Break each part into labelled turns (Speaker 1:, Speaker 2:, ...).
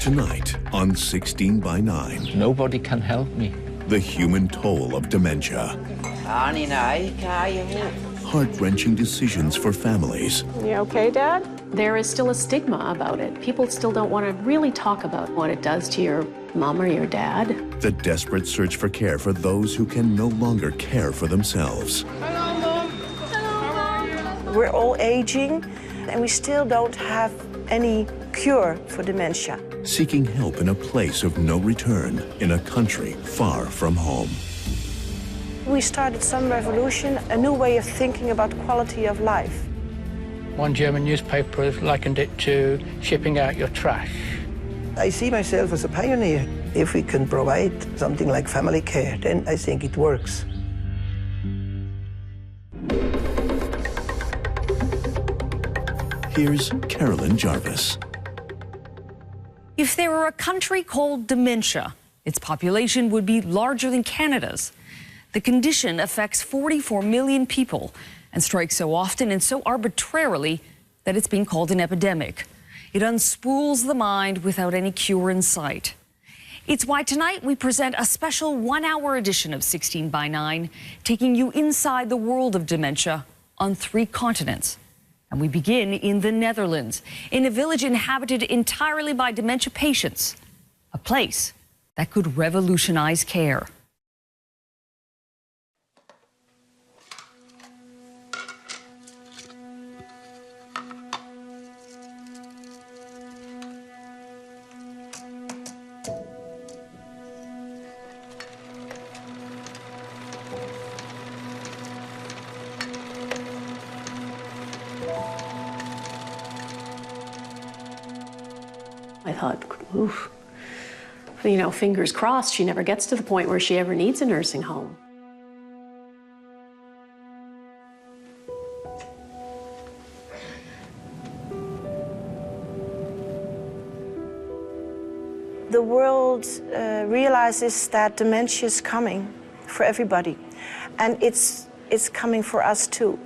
Speaker 1: Tonight on 16 by 9.
Speaker 2: Nobody can help me.
Speaker 1: The human toll of dementia. Heart-wrenching decisions for families.
Speaker 3: You okay, Dad?
Speaker 4: There is still a stigma about it. People still don't want to really talk about what it does to your mom or your dad.
Speaker 1: The desperate search for care for those who can no longer care for themselves.
Speaker 3: Hello, Mom. Hello, Mom.
Speaker 5: We're all aging, and we still don't have any cure for dementia.
Speaker 1: Seeking help in a place of no return, in a country far from home.
Speaker 5: We started some revolution, a new way of thinking about quality of life.
Speaker 2: One German newspaper has likened it to shipping out your trash.
Speaker 6: I see myself as a pioneer. If we can provide something like family care, then I think it works.
Speaker 1: Here's Carolyn Jarvis.
Speaker 7: If there were a country called dementia, its population would be larger than Canada's. The condition affects 44 million people and strikes so often and so arbitrarily that it's been called an epidemic. It unspools the mind without any cure in sight. It's why tonight we present a special one-hour edition of 16 by 9, taking you inside the world of dementia on 3 continents. And we begin in the Netherlands, in a village inhabited entirely by dementia patients, a place that could revolutionize care.
Speaker 4: I thought, oof, you know, fingers crossed she never gets to the point where she ever needs a nursing home.
Speaker 5: The world realizes that dementia is coming for everybody, and it's coming for us too.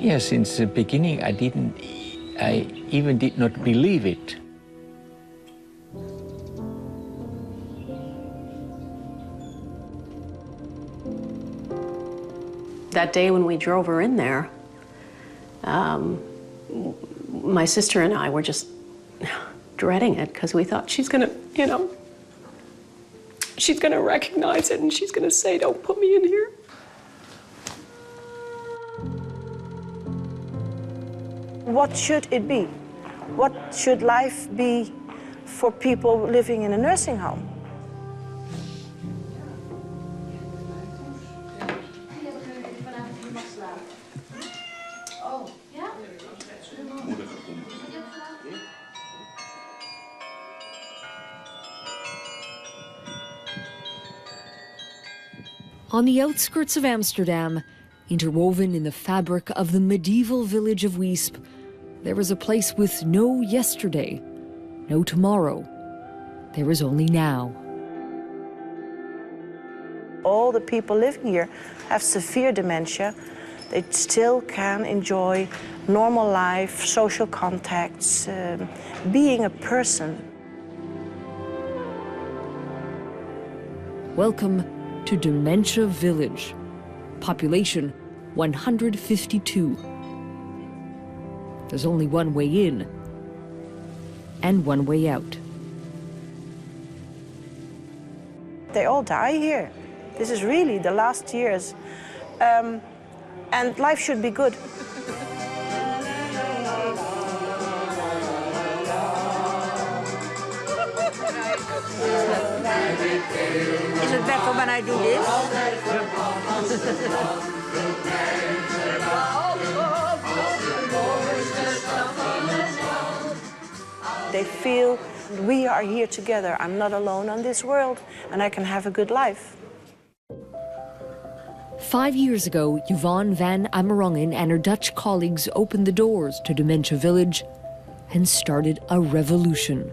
Speaker 2: Yeah, since the beginning I even did not believe it.
Speaker 4: That day when we drove her in there, my sister and I were just dreading it because we thought she's gonna, you know, she's gonna recognize it and she's gonna say, "Don't put me in here."
Speaker 5: What should it be? What should life be for people living in a nursing home?
Speaker 7: On the outskirts of Amsterdam, interwoven in the fabric of the medieval village of Weesp, there is a place with no yesterday, no tomorrow. There is only now.
Speaker 5: All the people living here have severe dementia. They still can enjoy normal life, social contacts, being a person.
Speaker 7: Welcome to Dementia Village. Population 152. There's only one way in and one way out.
Speaker 5: They all die here. This is really the last years. And life should be good.
Speaker 8: Is it better when I do this?
Speaker 5: They feel we are here together. I'm not alone on this world, and I can have a good life.
Speaker 7: 5 years ago, Yvonne van Amerongen and her Dutch colleagues opened the doors to Dementia Village and started a revolution.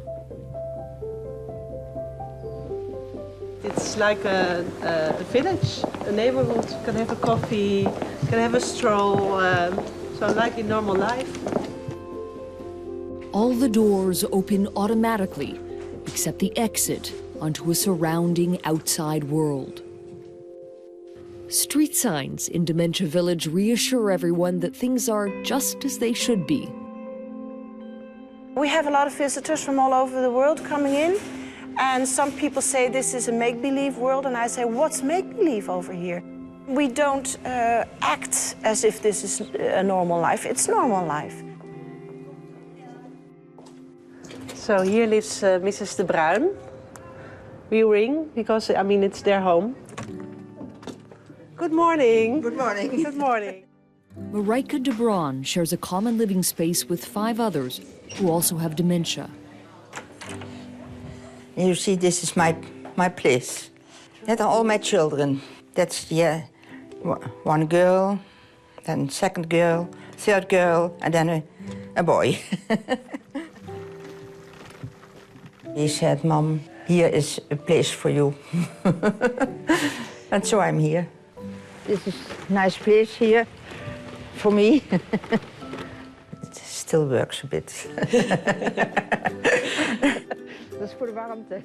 Speaker 9: It's like a village, a neighborhood. You can have a coffee, you can have a stroll, so like in normal life.
Speaker 7: All the doors open automatically, except the exit onto a surrounding outside world. Street signs in Dementia Village reassure everyone that things are just as they should be.
Speaker 5: We have a lot of visitors from all over the world coming in, and some people say this is a make-believe world, and I say, what's make-believe over here? We don't act as if this is a normal life. It's normal life.
Speaker 9: So here lives Mrs. De Bruin. We ring because, I mean, it's their home. Good morning.
Speaker 8: Good morning.
Speaker 9: Good morning.
Speaker 7: Marijke de Bruin shares a common living space with 5 others who also have dementia.
Speaker 8: You see, this is my place. That are all my children. That's, yeah, one girl, then second girl, third girl, and then a boy. He said, Mom, here is a place for you. And so I'm here. This is a nice place here for me. It still works a bit. That's for the warmte.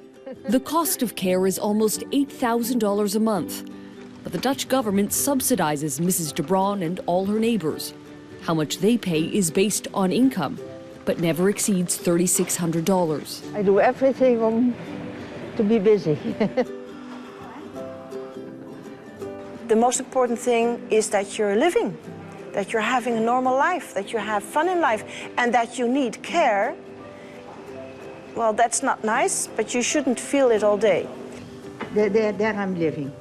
Speaker 7: The cost of care is almost $8,000 a month, but the Dutch government subsidizes Mrs. de Bruin and all her neighbors. How much they pay is based on income, but never exceeds $3,600.
Speaker 8: I do everything to be busy.
Speaker 5: The most important thing is that you're living, that you're having a normal life, that you have fun in life, and that you need care. Well, that's not nice, but you shouldn't feel it all day.
Speaker 8: There I'm living.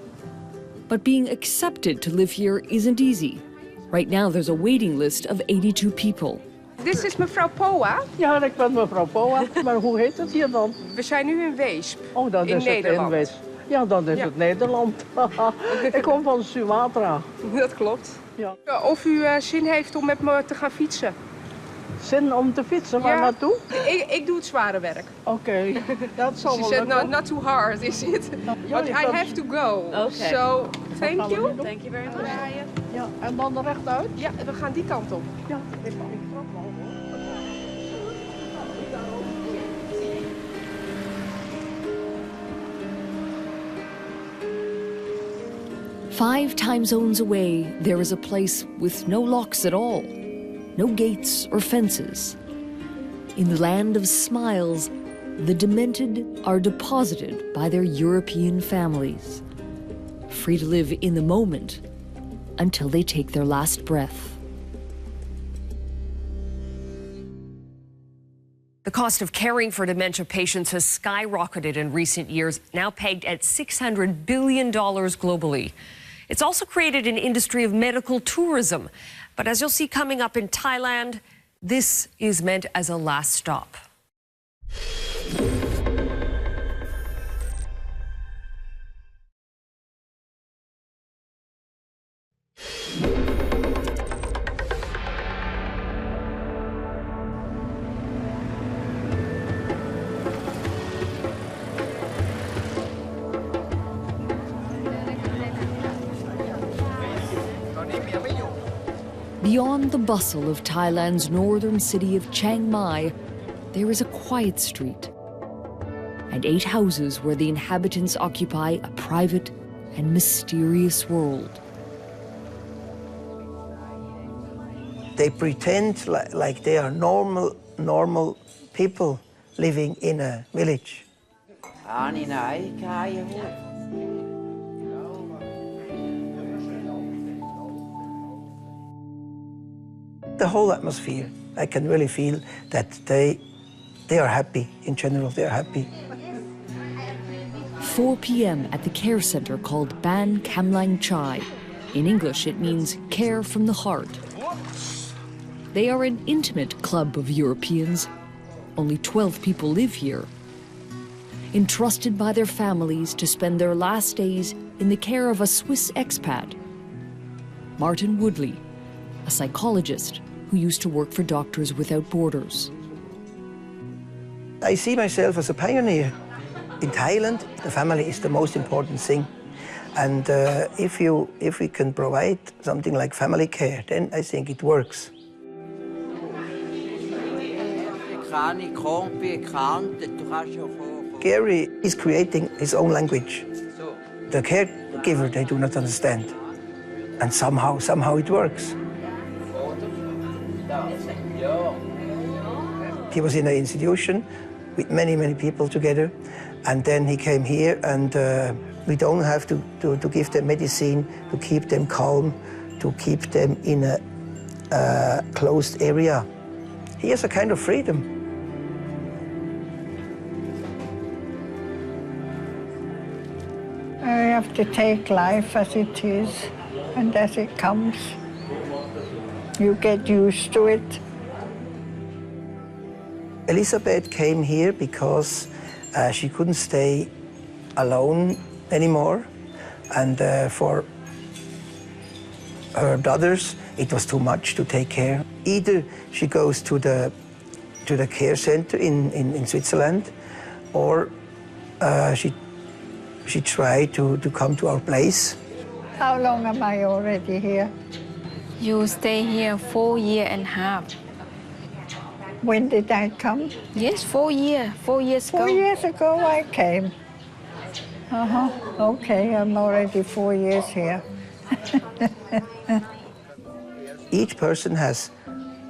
Speaker 7: But being accepted to live here isn't easy. Right now, there's a waiting list of 82 people.
Speaker 3: Dit is mevrouw Poa.
Speaker 10: Ja, ik ben mevrouw Poa. Maar hoe heet het hier dan?
Speaker 3: We zijn nu in Weesp.
Speaker 10: Oh, dan
Speaker 3: in
Speaker 10: is
Speaker 3: Nederland.
Speaker 10: Het in Weesp. Ja, dan is het Nederland. Ik kom van Sumatra.
Speaker 3: Dat klopt.
Speaker 10: Ja.
Speaker 3: Of u zin heeft om met me te gaan fietsen.
Speaker 10: Zin om te fietsen, waar naartoe?
Speaker 3: Ik doe het zware werk.
Speaker 10: Oké, dat zal wel
Speaker 3: She
Speaker 10: lukken.
Speaker 3: said, not too hard, is it? But I have to go.
Speaker 10: Okay.
Speaker 3: So, thank you.
Speaker 10: Thank you very much. Ja, en dan rechtuit?
Speaker 3: Ja, we gaan die kant op.
Speaker 10: Ja, ik trap wel hoor.
Speaker 7: 5 time zones away, there is a place with no locks at all, no gates or fences. In the land of smiles, the demented are deposited by their European families, free to live in the moment until they take their last breath.
Speaker 11: The cost of caring for dementia patients has skyrocketed in recent years, now pegged at $600 billion globally. It's also created an industry of medical tourism. But as you'll see coming up in Thailand, this is meant as a last stop.
Speaker 7: Beyond the bustle of Thailand's northern city of Chiang Mai, there is a quiet street and 8 houses where the inhabitants occupy a private and mysterious world.
Speaker 6: They pretend like they are normal people living in a village. The whole atmosphere, I can really feel that they are happy. In general, they are happy.
Speaker 7: 4 p.m. at the care center called Ban Kamlang Chai. In English, it means care from the heart. They are an intimate club of Europeans. Only 12 people live here. Entrusted by their families to spend their last days in the care of a Swiss expat, Martin Woodley, a psychologist who used to work for Doctors Without Borders.
Speaker 6: I see myself as a pioneer. In Thailand, the family is the most important thing. And if we can provide something like family care, then I think it works. Gary is creating his own language. The caregiver, they do not understand. And somehow it works. He was in an institution with many people together. And then he came here, and we don't have to give them medicine, to keep them calm, to keep them in a closed area. He has a kind of freedom.
Speaker 12: I have to take life as it is and as it comes. You get used to it.
Speaker 6: Elizabeth came here because she couldn't stay alone anymore, and for her daughters it was too much to take care. Either she goes to the care center in Switzerland, or she tried to come to our place.
Speaker 12: How long am I already here?
Speaker 13: You stay here 4.5 years.
Speaker 12: When did I come?
Speaker 13: Yes, 4 years. 4 years ago.
Speaker 12: 4 years ago I came. Okay, I'm already 4 years here.
Speaker 6: Each person has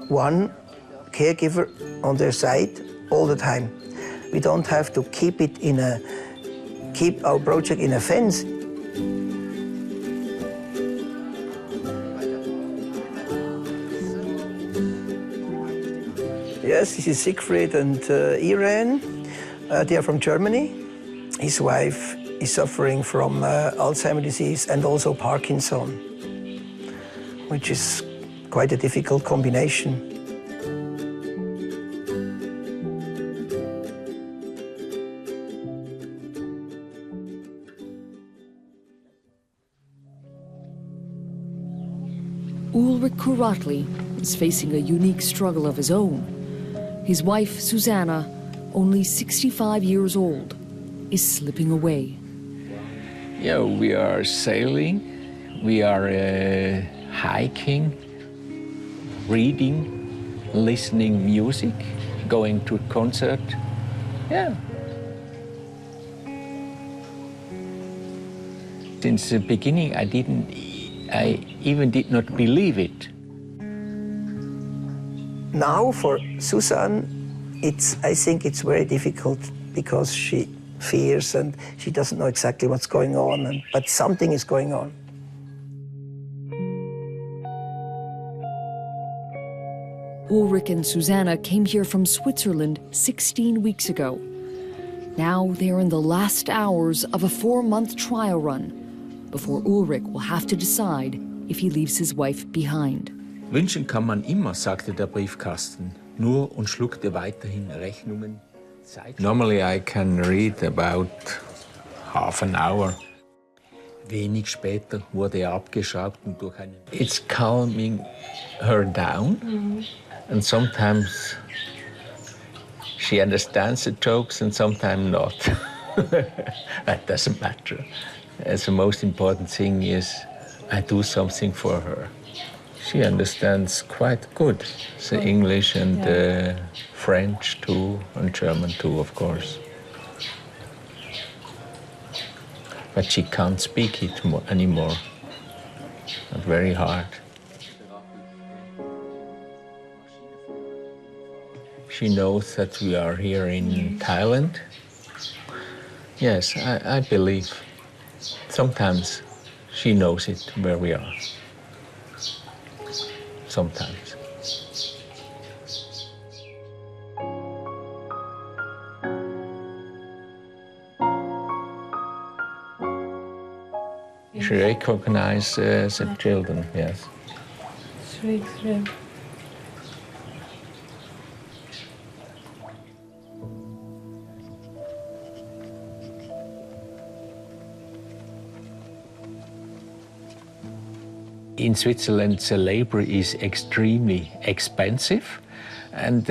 Speaker 6: one caregiver on their side all the time. We don't have to keep our project in a fence. Yes, this is Siegfried and Irene. They are from Germany. His wife is suffering from Alzheimer's disease and also Parkinson, which is quite a difficult combination.
Speaker 7: Ulrich Kuratli is facing a unique struggle of his own. His wife, Susanna, only 65 years old, is slipping away.
Speaker 2: Yeah, we are sailing, we are hiking, reading, listening music, going to concert. Yeah. Since the beginning, I even did not believe it.
Speaker 6: Now for Susan, I think it's very difficult because she fears and she doesn't know exactly what's going on, but something is going on.
Speaker 7: Ulrich and Susanna came here from Switzerland 16 weeks ago. Now they're in the last hours of a 4-month trial run before Ulrich will have to decide if he leaves his wife behind.
Speaker 2: Wünschen kann man immer, sagte der Briefkasten, nur und schluckte weiterhin Rechnungen. Normally I can read about half an hour. Wenig später wurde er abgeschraubt und durch einen... It's calming her down, and sometimes she understands the jokes and sometimes not. That doesn't matter. The most important thing is I do something for her. She understands quite good the English and French too, and German too, of course. But she can't speak it anymore. It's very hard. She knows that we are here in Thailand. Yes, I believe. Sometimes she knows it where we are. Sometimes. She recognizes the children, yes.
Speaker 12: Sweet.
Speaker 2: In Switzerland, the labor is extremely expensive, and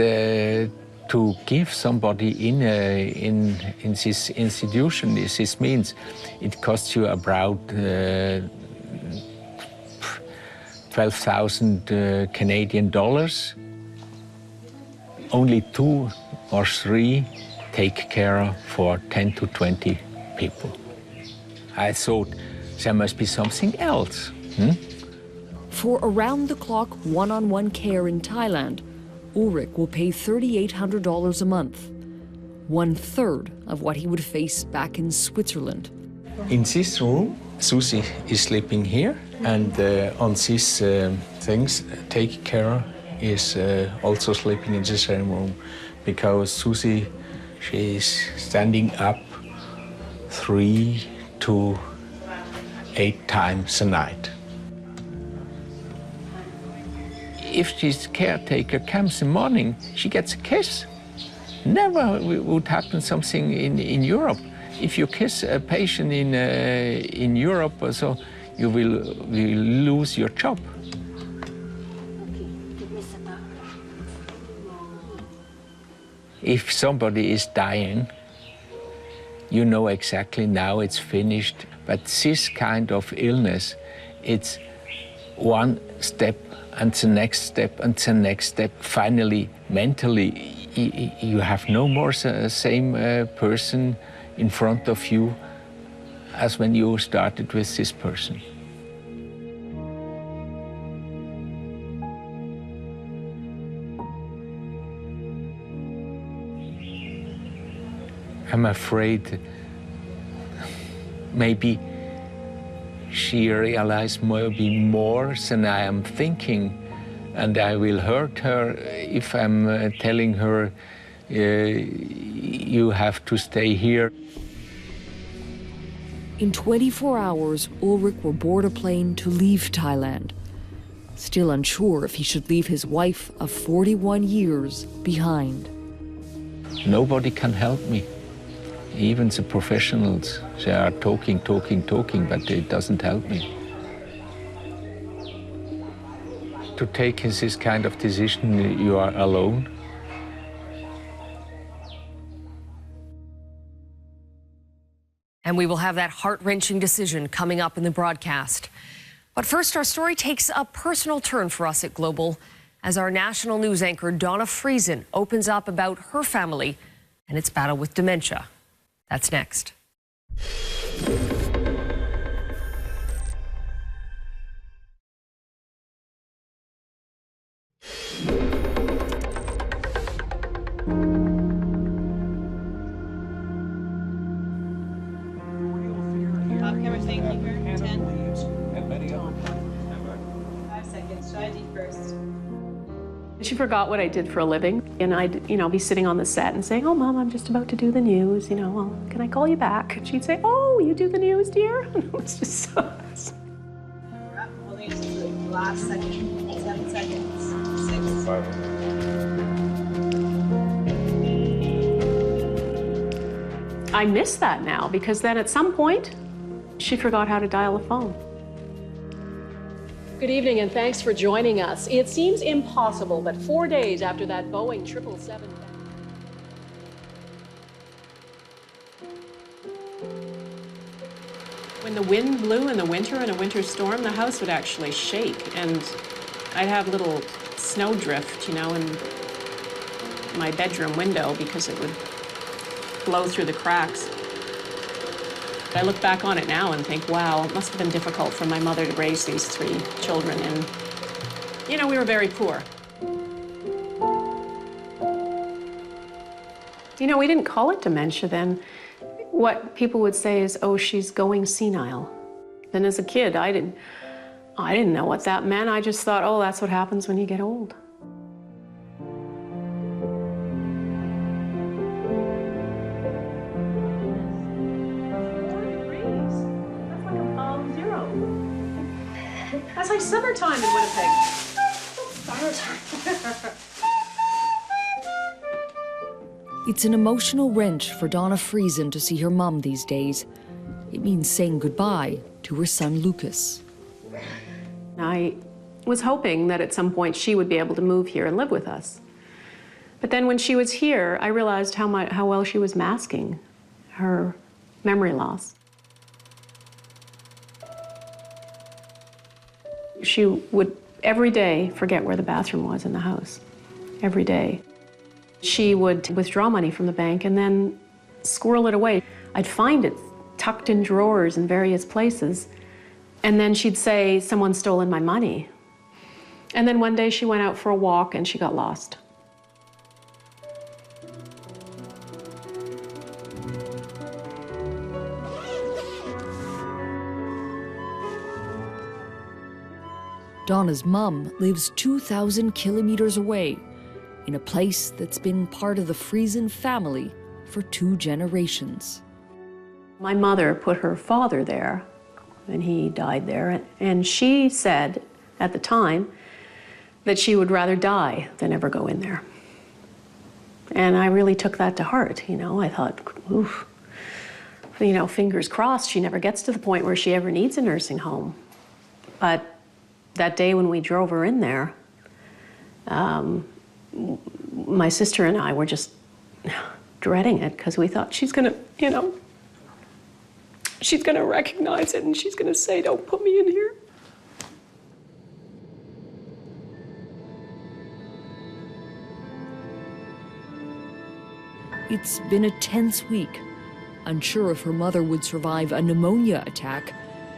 Speaker 2: To give somebody in this institution, this means it costs you about 12,000 Canadian dollars. Only 2 or 3 take care for 10 to 20 people. I thought there must be something else.
Speaker 7: For around-the-clock one-on-one care in Thailand, Ulrich will pay $3,800 a month, 1/3 of what he would face back in Switzerland.
Speaker 2: In this room, Susie is sleeping here, and on these things, take care is also sleeping in the same room, because Susie, she is standing up 3 to 8 times a night. If this caretaker comes in the morning, she gets a kiss. Never would happen something in Europe. If you kiss a patient in Europe, so you will lose your job. If somebody is dying, you know exactly now it's finished. But this kind of illness, it's one step and the next step and the next step. Finally, mentally, you have no more the same person in front of you as when you started with this person. I'm afraid maybe she realized maybe more than I am thinking, and I will hurt her if I'm telling her, you have to stay here.
Speaker 7: In 24 hours, Ulrich will board a plane to leave Thailand, still unsure if he should leave his wife of 41 years behind.
Speaker 2: Nobody can help me. Even the professionals, they are talking, but it doesn't help me. To take this kind of decision, you are alone.
Speaker 11: And we will have that heart-wrenching decision coming up in the broadcast. But first, our story takes a personal turn for us at Global as our national news anchor, Donna Friesen, opens up about her family and its battle with dementia. That's next.
Speaker 4: She forgot what I did for a living, and I'd, be sitting on the set and saying, "Oh, Mom, I'm just about to do the news. Well, can I call you back?" And she'd say, "Oh, you do the news, dear?" And it was just so.
Speaker 14: Last second, 7 seconds, 6.
Speaker 4: I miss that now, because then at some point, she forgot how to dial a phone. Good evening, and thanks for joining us. It seems impossible, but 4 days after that Boeing 777... When the wind blew in the winter, in a winter storm, the house would actually shake, and I'd have little snow drift, in my bedroom window because it would blow through the cracks. I look back on it now and think, wow, it must have been difficult for my mother to raise these 3 children, and, we were very poor. We didn't call it dementia then. What people would say is, oh, she's going senile. Then as a kid, I didn't know what that meant. I just thought, oh, that's what happens when you get old. That's like summertime in Winnipeg. Summertime.
Speaker 7: It's an emotional wrench for Donna Friesen to see her mom these days. It means saying goodbye to her son, Lucas.
Speaker 4: I was hoping that at some point she would be able to move here and live with us. But then when she was here, I realized how well she was masking her memory loss. She would every day forget where the bathroom was in the house, every day. She would withdraw money from the bank and then squirrel it away. I'd find it tucked in drawers in various places, and then she'd say, someone's stolen my money. And then one day she went out for a walk and she got lost.
Speaker 7: Donna's mum lives 2,000 kilometers away in a place that's been part of the Friesen family for 2 generations.
Speaker 4: My mother put her father there, and he died there, and she said at the time that she would rather die than ever go in there. And I really took that to heart, you know. I thought, oof, you know, fingers crossed she never gets to the point where she ever needs a nursing home. But that day when we drove her in there, my sister and I were just dreading it because we thought she's gonna, you know, she's gonna recognize it and she's gonna say, don't put me in here.
Speaker 7: It's been a tense week, unsure if her mother would survive a pneumonia attack,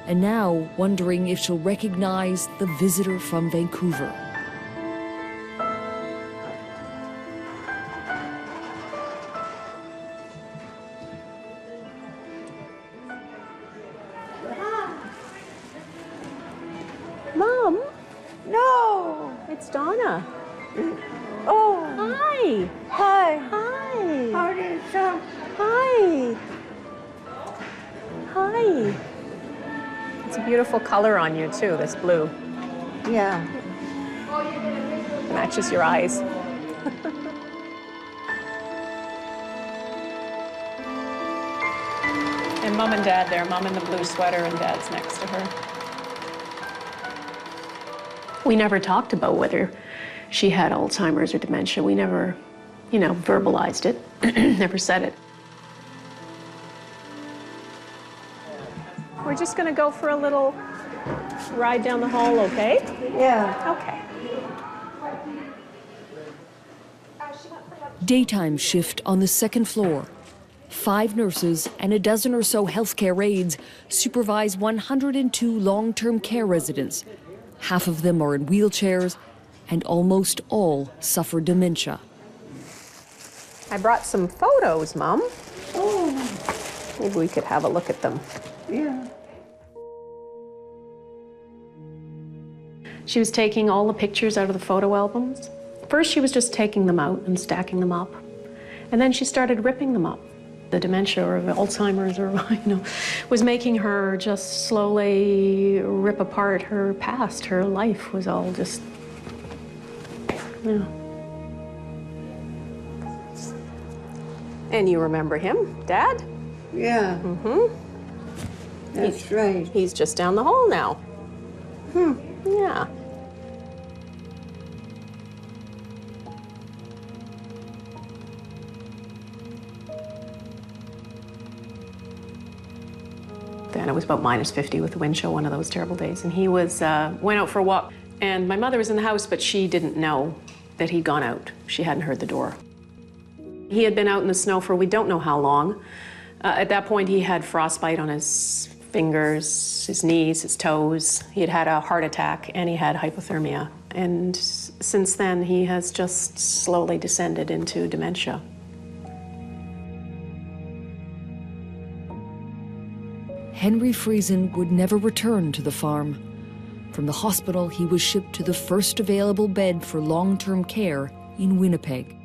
Speaker 7: and now wondering if she'll recognize the visitor from Vancouver.
Speaker 4: Mom?
Speaker 5: No!
Speaker 4: It's Donna.
Speaker 5: Oh!
Speaker 4: Hi!
Speaker 5: Hi!
Speaker 4: Hi!
Speaker 5: How do you sound?
Speaker 4: Hi! Hi! It's a beautiful color on you too, this blue.
Speaker 5: Yeah.
Speaker 4: It matches your eyes. And Mom and Dad there, Mom in the blue sweater and Dad's next to her. We never talked about whether she had Alzheimer's or dementia. We never, you know, verbalized it, never said it. We're just gonna go for a little ride down the hall, okay?
Speaker 5: Yeah.
Speaker 4: Okay.
Speaker 7: Daytime shift on the 2nd floor. 5 nurses and a dozen or so healthcare aides supervise 102 long-term care residents. Half of them are in wheelchairs, and almost all suffer dementia.
Speaker 4: I brought some photos, Mom.
Speaker 5: Oh.
Speaker 4: Maybe we could have a look at them.
Speaker 5: Yeah.
Speaker 4: She was taking all the pictures out of the photo albums. First, she was just taking them out and stacking them up. And then she started ripping them up. The dementia or Alzheimer's or, you know, was making her just slowly rip apart her past. Her life was all just, yeah. And you remember him, Dad?
Speaker 5: Yeah.
Speaker 4: Mm-hmm.
Speaker 5: That's right.
Speaker 4: He's just down the hall now.
Speaker 5: Hmm.
Speaker 4: Yeah. Then it was about -50 with the wind chill one of those terrible days. And he was, went out for a walk. And my mother was in the house, but she didn't know that he'd gone out. She hadn't heard the door. He had been out in the snow for we don't know how long. At that point, he had frostbite on his fingers, his knees, his toes. He had had a heart attack and he had hypothermia. And since then, he has just slowly descended into dementia.
Speaker 7: Henry Friesen would never return to the farm. From the hospital, he was shipped to the first available bed for long-term care in Winnipeg.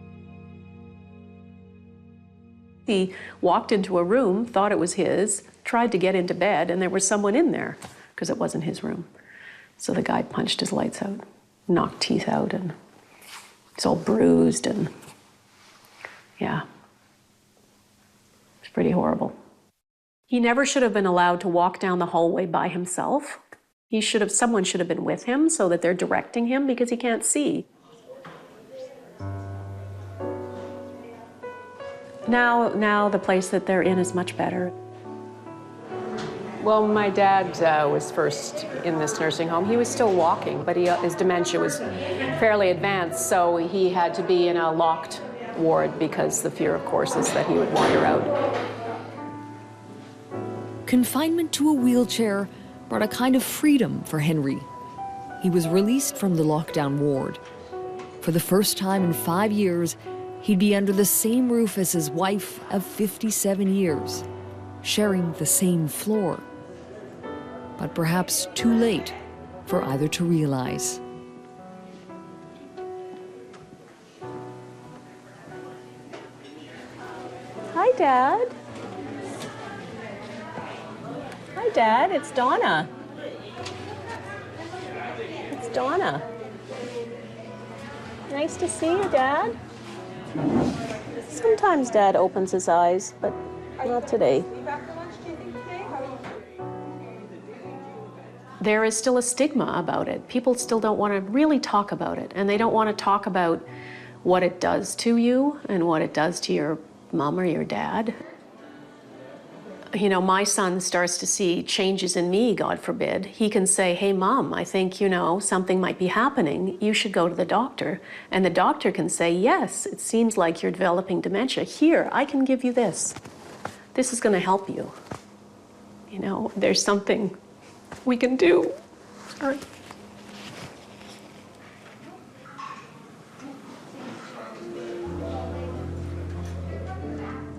Speaker 4: He walked into a room, thought it was his, tried to get into bed, and there was someone in there because it wasn't his room. So the guy punched his lights out, knocked teeth out, and he's all bruised, and yeah, it's pretty horrible. He never should have been allowed to walk down the hallway by himself. Someone should have been with him so that they're directing him because he can't see. Now the place that they're in is much better. Well, my dad was first in this nursing home. He was still walking, but his dementia was fairly advanced, so he had to be in a locked ward because the fear, of course, is that he would wander out.
Speaker 7: Confinement to a wheelchair brought a kind of freedom for Henry. He was released from the lockdown ward. For the first time in 5 years, he'd be under the same roof as his wife of 57 years, sharing the same floor. But perhaps too late for either to realize.
Speaker 4: Hi, Dad. Hi, Dad. It's Donna. It's Donna. Nice to see you, Dad. Sometimes Dad opens his eyes, but not today. There is still a stigma about it. People still don't want to really talk about it, and they don't want to talk about what it does to you and what it does to your mom or your dad. You know, my son starts to see changes in me, God forbid. He can say, hey, Mom, I think, you know, something might be happening. You should go to the doctor. And the doctor can say, yes, it seems like you're developing dementia. Here, I can give you this. This is going to help you. You know, there's something we can do. Sorry.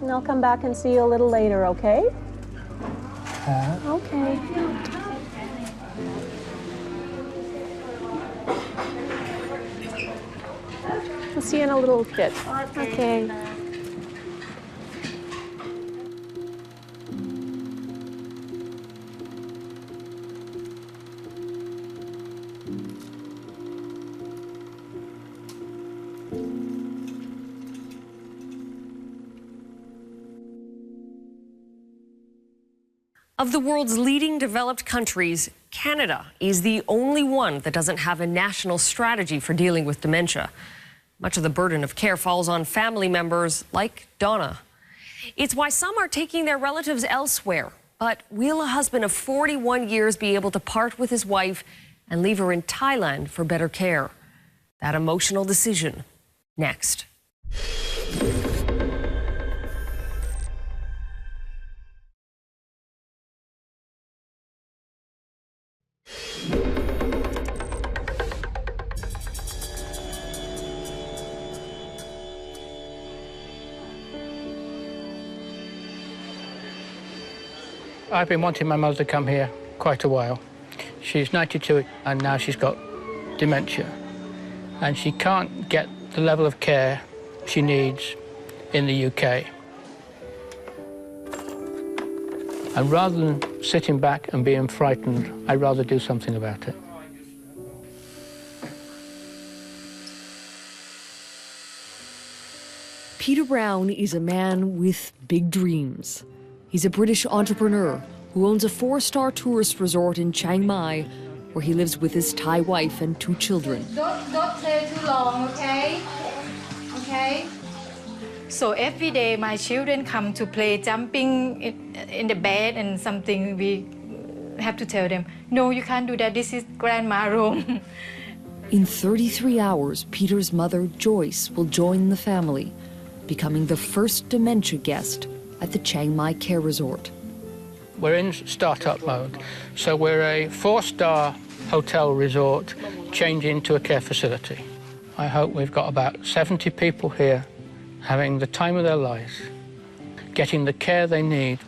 Speaker 4: And I'll come back and see you a little later, okay? Okay. I'll see you in a little bit. Okay.
Speaker 11: Of the world's leading developed countries, Canada is the only one that doesn't have a national strategy for dealing with dementia. Much of the burden of care falls on family members like Donna. It's why some are taking their relatives elsewhere. But will a husband of 41 years be able to part with his wife and leave her in Thailand for better care? That emotional decision, next.
Speaker 15: I've been wanting my mother to come here quite a while. She's 92 and now she's got dementia. And she can't get the level of care she needs in the UK. And rather than sitting back and being frightened, I'd rather do something about it.
Speaker 7: Peter Brown is a man with big dreams. He's a British entrepreneur who owns a 4-star tourist resort in Chiang Mai, where he lives with his Thai wife and 2 children.
Speaker 14: Don't stay too long, okay? Okay?
Speaker 16: So every day my children come to play jumping in the bed and something, we have to tell them, no, you can't do that, this is grandma room.
Speaker 7: In 33 hours, Peter's mother, Joyce, will join the family, becoming the first dementia guest at the Chiang Mai Care Resort.
Speaker 15: We're in startup mode, so we're a 4-star hotel resort changing to a care facility. I hope we've got about 70 people here having the time of their lives, getting the care they need.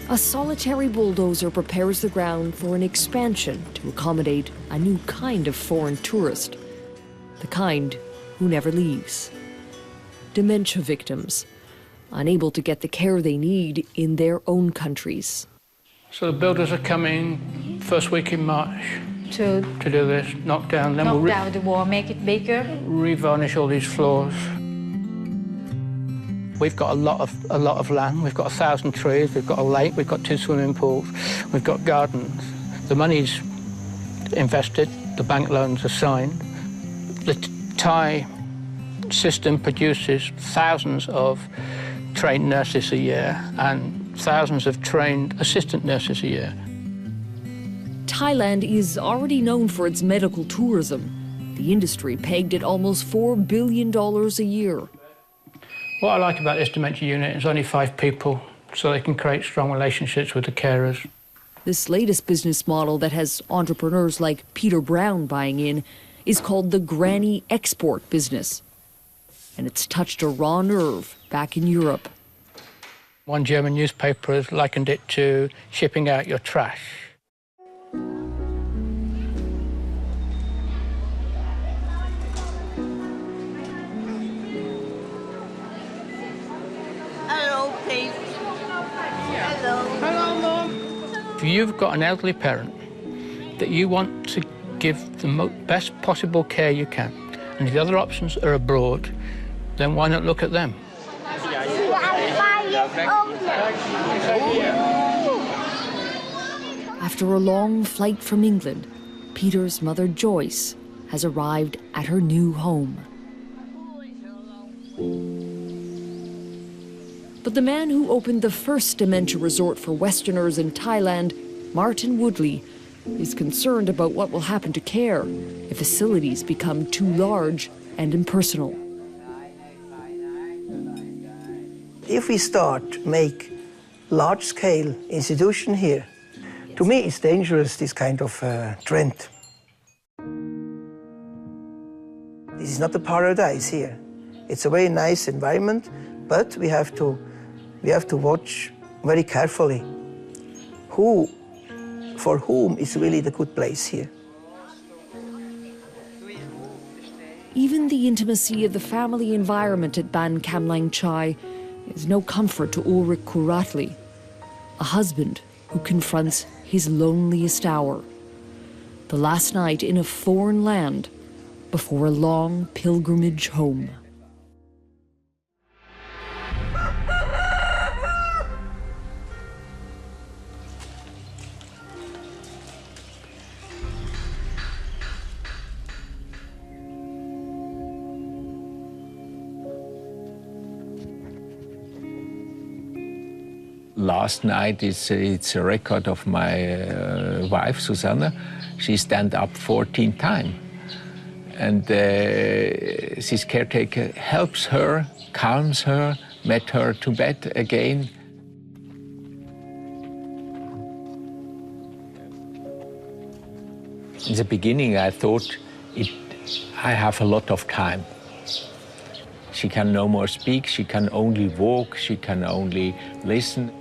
Speaker 7: A solitary bulldozer prepares the ground for an expansion to accommodate a new kind of foreign tourist, the kind who never leaves. Dementia victims, unable to get the care they need in their own countries.
Speaker 15: So the builders are coming first week in March
Speaker 16: To
Speaker 15: do this, knock down, then
Speaker 16: knock
Speaker 15: we'll
Speaker 16: down the wall, make it bigger.
Speaker 15: re-varnish all these floors. We've got a lot of land. We've got 1,000 trees. We've got a lake. We've got 2 swimming pools. We've got gardens. The money's invested, the bank loans are signed. The Thai system produces thousands of trained nurses a year and thousands of trained assistant nurses a year.
Speaker 7: Thailand is already known for its medical tourism. The industry pegged at almost $4 billion a year.
Speaker 15: What I like about this dementia unit is only 5 people, so they can create strong relationships with the carers.
Speaker 7: This latest business model that has entrepreneurs like Peter Brown buying in is called the granny export business. And it's touched a raw nerve back in Europe.
Speaker 15: One German newspaper has likened it to shipping out your trash.
Speaker 12: Hello, please. Hello. Hello, Mom.
Speaker 15: If you've got an elderly parent that you want to give the best possible care you can, and if the other options are abroad, then why not look at them?
Speaker 7: After a long flight from England, Peter's mother Joyce has arrived at her new home. But the man who opened the first dementia resort for Westerners in Thailand, Martin Woodley, is concerned about what will happen to care if facilities become too large and impersonal.
Speaker 6: If we start make large-scale institution here, to me it's dangerous, this kind of trend. This is not a paradise here. It's a very nice environment, but we have to watch very carefully for whom is really the good place here.
Speaker 7: Even the intimacy of the family environment at Ban Kam Lang Chai is no comfort to Ulrich Kuratli, a husband who confronts his loneliest hour. The last night in a foreign land before a long pilgrimage home.
Speaker 2: Last night, it's a record of my wife, Susanna. She stand up 14 times. And this caretaker helps her, calms her, met her to bed again. In the beginning, I thought I have a lot of time. She can no more speak, she can only walk, she can only listen.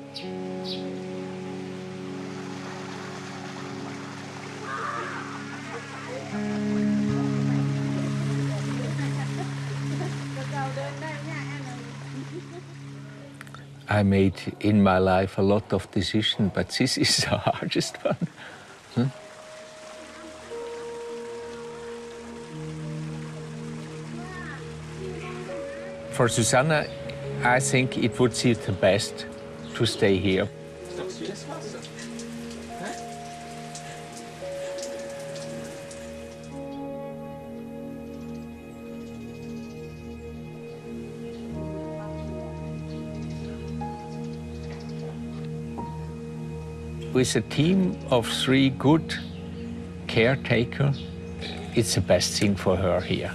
Speaker 2: I made in my life a lot of decisions, but this is the hardest one. For Susanna, I think it would suit the best to stay here. With a team of 3 good caretakers, it's the best thing for her here.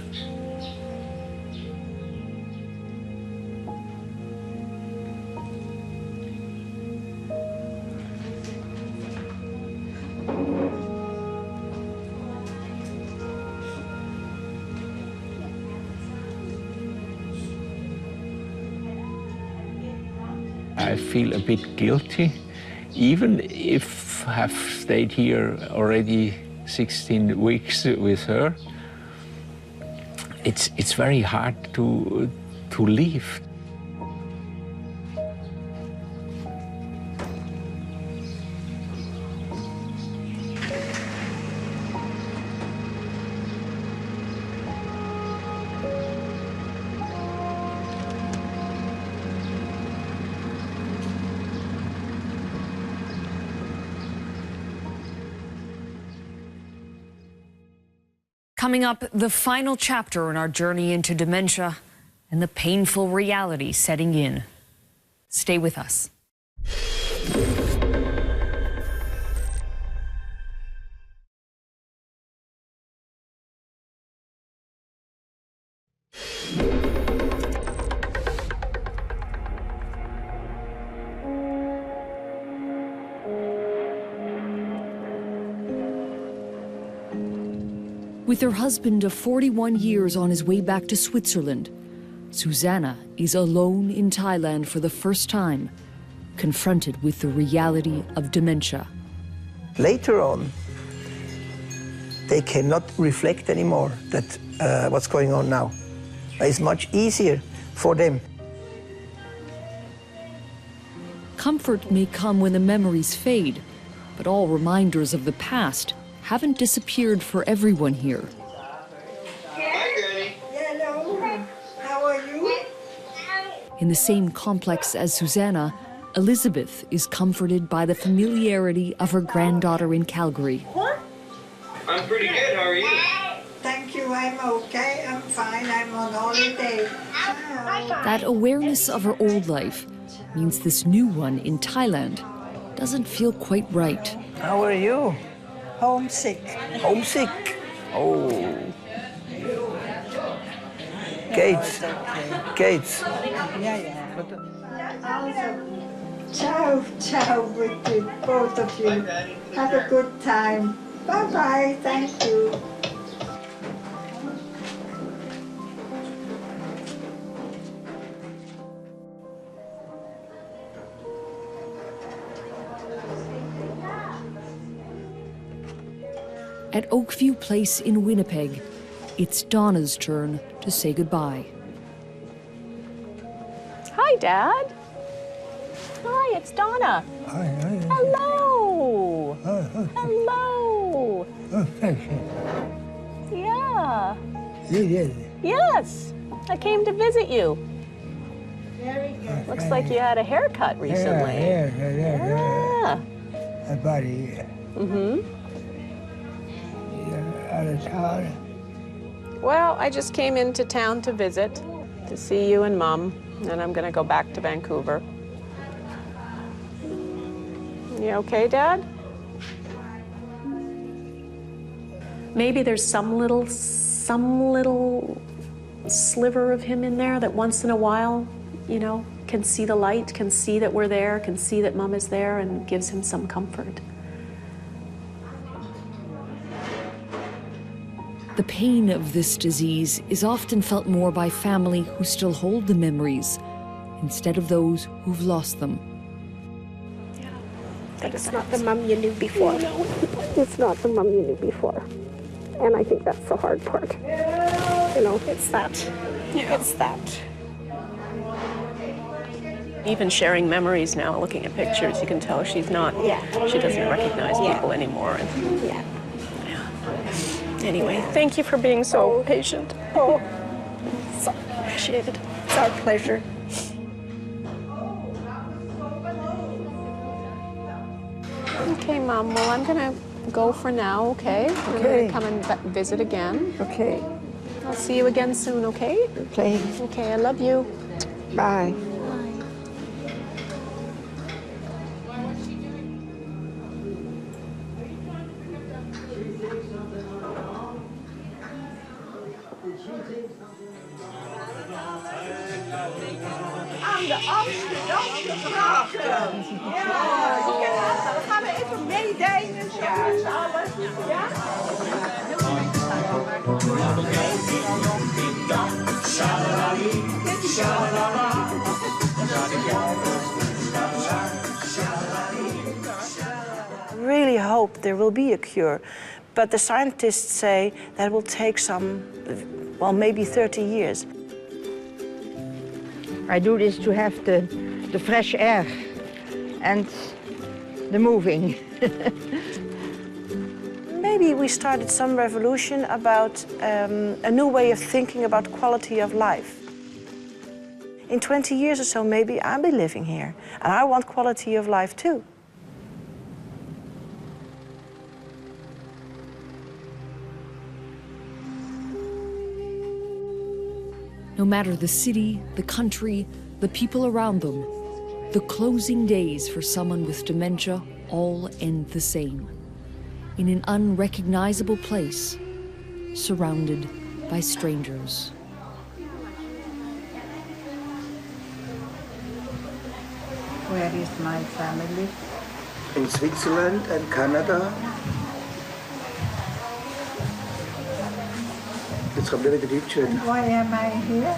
Speaker 2: I feel a bit guilty, even if I've stayed here already 16 weeks with her. It's very hard to leave.
Speaker 7: Coming up, the final chapter in our journey into dementia and the painful reality setting in. Stay with us. With her husband of 41 years on his way back to Switzerland, Susanna is alone in Thailand for the first time, confronted with the reality of dementia.
Speaker 6: Later on, they cannot reflect anymore that what's going on now. It's much easier for them.
Speaker 7: Comfort may come when the memories fade, but all reminders of the past haven't disappeared for everyone here.
Speaker 12: Hello. How are you?
Speaker 7: In the same complex as Susanna, Elizabeth is comforted by the familiarity of her granddaughter in Calgary.
Speaker 12: What?
Speaker 17: I'm pretty good, how are you?
Speaker 12: Thank you, I'm okay. I'm fine. I'm on holiday.
Speaker 7: That awareness of her old life means this new one in Thailand doesn't feel quite right.
Speaker 6: How are you?
Speaker 12: Homesick.
Speaker 6: Homesick? Oh. Gates. Gates.
Speaker 12: Yeah. Ciao, ciao with you, both of you. Have a good time. Bye-bye. Thank you.
Speaker 7: At Oakview Place in Winnipeg, it's Donna's turn to say goodbye.
Speaker 4: Hi, Dad. Hi, it's Donna.
Speaker 10: Hi.
Speaker 4: Hello. Hello.
Speaker 10: Oh, thank you.
Speaker 4: Yeah.
Speaker 10: You did.
Speaker 4: Yes. I came to visit you. Looks like you had a haircut recently.
Speaker 10: Yeah.
Speaker 4: Yeah.
Speaker 10: About a year.
Speaker 4: Mm-hmm.
Speaker 10: You're out of town.
Speaker 4: Well, I just came into town to visit, to see you and Mom, and I'm going to go back to Vancouver. You okay, Dad? Maybe there's some little sliver of him in there that once in a while, you know, can see the light, can see that we're there, can see that Mom is there, and gives him some comfort.
Speaker 7: The pain of this disease is often felt more by family who still hold the memories, instead of those who've lost them.
Speaker 18: It's not the mum you knew before. No, it's not the mum you knew before. And I think that's the hard part. You know, it's that. Yeah. It's that.
Speaker 4: Even sharing memories now, looking at pictures, you can tell she's not, she doesn't recognize people anymore.
Speaker 18: Yeah.
Speaker 4: Anyway, thank you for being so patient.
Speaker 18: Oh, so appreciated. It's our pleasure.
Speaker 4: Okay, Mom, well, I'm gonna go for now, okay? I'm gonna come and visit again.
Speaker 18: Okay.
Speaker 4: I'll see you again soon, okay?
Speaker 18: Okay.
Speaker 4: Okay, I love you.
Speaker 18: Bye.
Speaker 12: Aan de Amsterdamse grachten. Ja, dan gaan we even meedijnen. Ja, met z'n allen. Ja?
Speaker 5: I really hope there will be a cure, but the scientists say that it will take some, well, maybe 30 years.
Speaker 8: I do this to have the fresh air and the moving.
Speaker 5: Maybe we started some revolution about a new way of thinking about quality of life. In 20 years or so, maybe I'll be living here, and I want quality of life too.
Speaker 7: No matter the city, the country, the people around them, the closing days for someone with dementia all end the same. In an unrecognizable place, surrounded by strangers.
Speaker 12: Where is my family?
Speaker 6: In Switzerland and Canada. Jetzt gaan we weer Duits reden.
Speaker 12: And why am I here?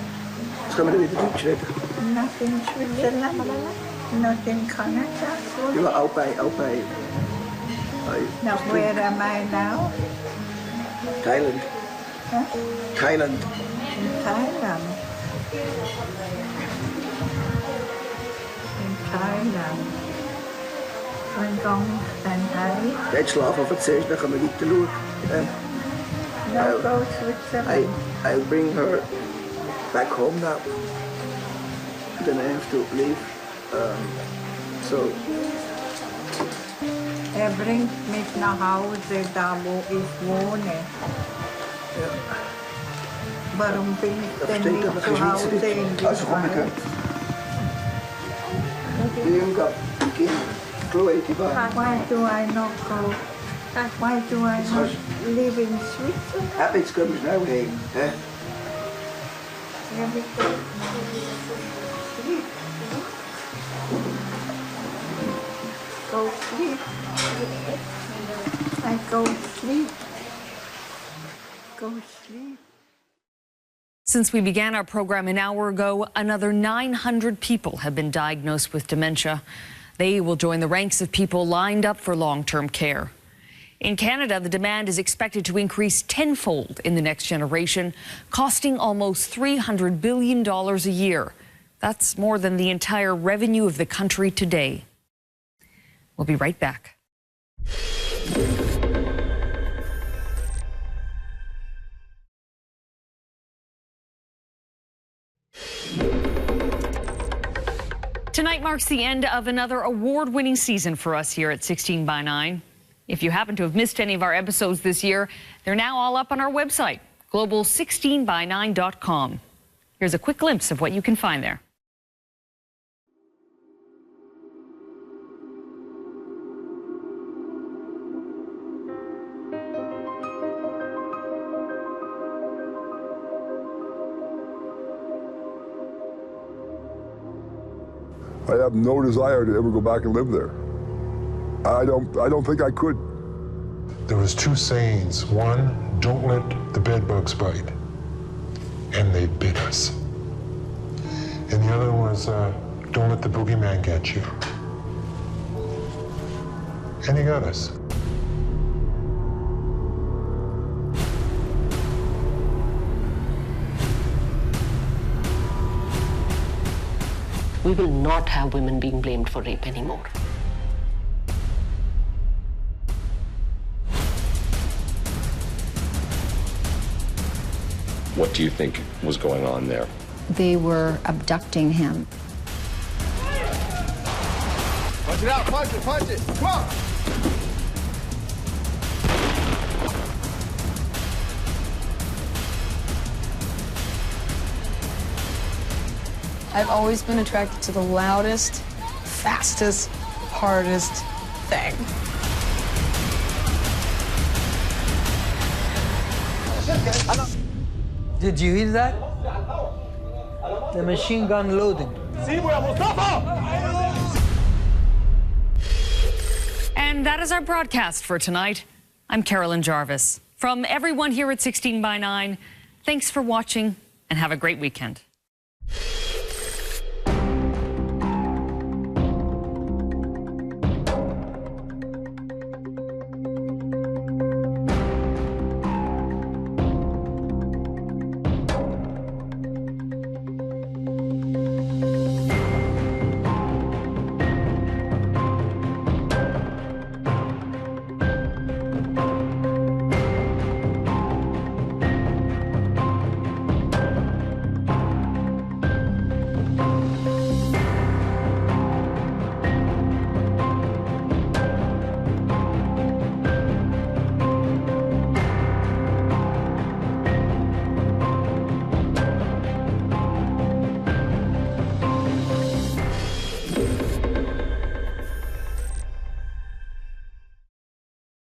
Speaker 6: Jetzt gaan we weer Duits reden.
Speaker 12: Not in Switzerland, not in Canada.
Speaker 6: Ja, ook bij.
Speaker 12: Now where am I now?
Speaker 6: Thailand.
Speaker 12: Huh?
Speaker 6: Thailand.
Speaker 12: In Thailand. In Thailand. When gone and I.
Speaker 6: Jetzt schlafen auf der dan gaan we weiter schauen.
Speaker 12: No, go Switzerland.
Speaker 6: I'll bring her back home now. Then I have to leave. So.
Speaker 12: Er bringt mich nach Hause, da wo ich wohne.
Speaker 6: Ja.
Speaker 12: Warum bin ich denn nicht zu Hause in die
Speaker 6: Also komm,
Speaker 12: Schweiz? Why do I not go? Why do I not live in Switzerland?
Speaker 6: Jetzt können wir schnell heen.
Speaker 12: Go sleep. I go sleep. Go sleep.
Speaker 7: Since we began our program an hour ago, another 900 people have been diagnosed with dementia. They will join the ranks of people lined up for long-term care. In Canada, the demand is expected to increase tenfold in the next generation, costing almost $300 billion a year. That's more than the entire revenue of the country today. We'll be right back. Tonight marks the end of another award-winning season for us here at 16 by 9. If you happen to have missed any of our episodes this year, they're now all up on our website, global16by9.com. Here's a quick glimpse of what you can find there.
Speaker 19: I have no desire to ever go back and live there. I don't think I could.
Speaker 20: There was two sayings. One, don't let the bed bugs bite. And they bit us. And the other was, don't let the boogeyman get you. And he got us.
Speaker 21: We will not have women being blamed for rape anymore.
Speaker 22: What do you think was going on there?
Speaker 23: They were abducting him.
Speaker 19: Punch it out, punch it, come on!
Speaker 24: I've always been attracted to the loudest, fastest, hardest thing.
Speaker 10: Did you hear that? The machine gun loading.
Speaker 7: And that is our broadcast for tonight. I'm Carolyn Jarvis. From everyone here at 16 by 9, thanks for watching and have a great weekend.